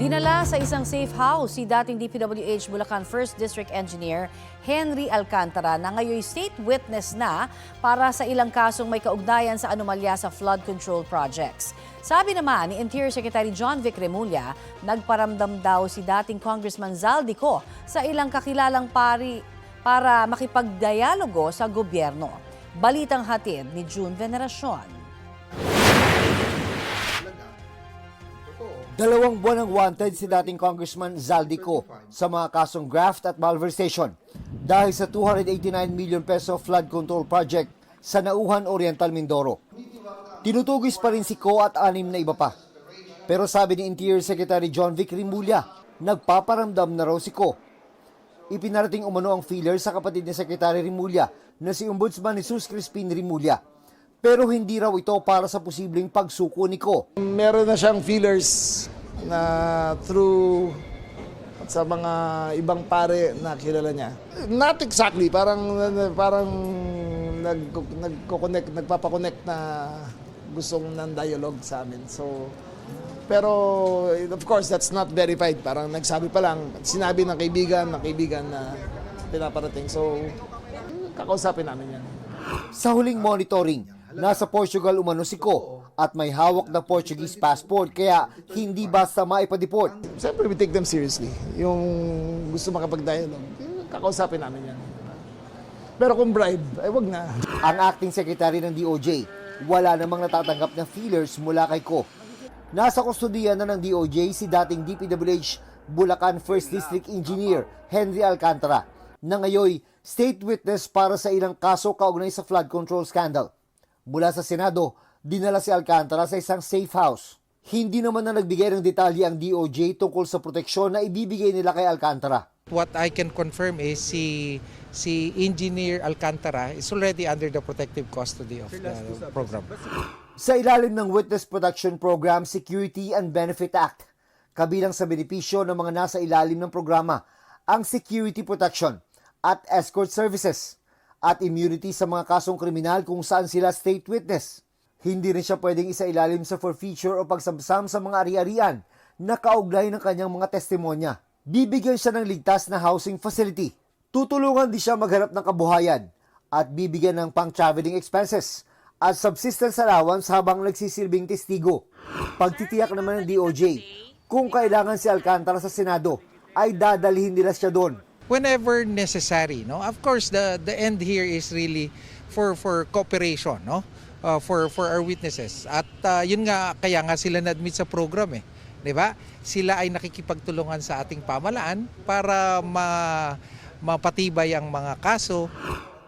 Dinala sa isang safe house si dating DPWH Bulacan 1st District Engineer Henry Alcantara na ngayon state witness na para sa ilang kasong may kaugnayan sa anomalya sa flood control projects. Sabi naman ni Interior Secretary John Vic Remulla, nagparamdam daw si dating Congressman Zaldico sa ilang kakilalang pari para makipagdialogo sa gobyerno. Balitang hatid ni June Veneracion. 2 buwan ang wanted si dating Congressman Zaldico sa mga kasong graft at malversation dahil sa 289 million peso flood control project sa Nauhan Oriental, Mindoro. Tinutugis pa rin si Ko at 6 na iba pa. Pero sabi ni Interior Secretary John Vic Remulla, nagpaparamdam na raw si Ko. Ipinarating umano ang feeler sa kapatid ni Secretary Remulla na si Ombudsman Jesus Crispin Remulla. Pero hindi raw ito para sa posibleng pagsuko ni Ko. Meron na siyang feelers na through sa mga ibang pare na kilala niya. Not exactly, parang nagpapakonect na gustong ng dialogue sa amin. So, pero of course, that's not verified. Parang nagsabi pa lang, sinabi ng kaibigan na pinaparating. So, kakausapin namin yan. Sa huling monitoring, nasa Portugal umano si Ko at may hawak na Portuguese passport kaya hindi basta maipadeport. Siyempre, we take them seriously. Yung gusto makapag-dialogue, kakausapin namin yan. Pero kung bribe, ay wag na. Ang acting secretary ng DOJ, wala namang natatanggap na feelers mula kay Ko. Nasa kustodiya na ng DOJ si dating DPWH Bulacan 1st District Engineer Henry Alcantara na ngayoy state witness para sa ilang kaso kaugnay sa flood control scandal. Mula sa Senado, dinala si Alcantara sa isang safe house. Hindi naman na nagbigay ng detalye ang DOJ tungkol sa proteksyon na ibibigay nila kay Alcantara. What I can confirm is si Engineer Alcantara is already under the protective custody of the program. Sa ilalim ng Witness Protection Program Security and Benefit Act, kabilang sa benepisyo ng mga nasa ilalim ng programa, ang security protection at escort services at immunity sa mga kasong kriminal kung saan sila state witness. Hindi rin siya pwedeng isailalim sa forfeiture o pagsamsam sa mga ari-arian na kaugnay ng kanyang mga testimonya. Bibigyan siya ng ligtas na housing facility. Tutulungan din siya maghanap ng kabuhayan at bibigyan ng pang-traveling expenses at subsistence allowance habang nagsisilbing testigo. Pagtitiyak naman ng DOJ, kung kailangan si Alcantara sa Senado, ay dadalhin nila siya doon. Whenever necessary, no? Of course, the end here is really for cooperation, no? For our witnesses. At yun nga, kaya nga sila na-admit sa program eh. 'Di ba? Sila ay nakikipagtulungan sa ating pamahalaan para mapatibay ang mga kaso.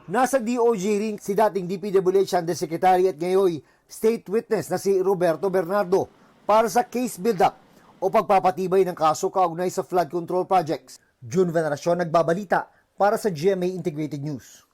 Nasa DOJ rin si dating DPWH Undersecretary at ngayon state witness na si Roberto Bernardo para sa case build-up o pagpapatibay ng kaso kaugnay sa flood control projects. June Veneracion, nagbabalita para sa GMA Integrated News.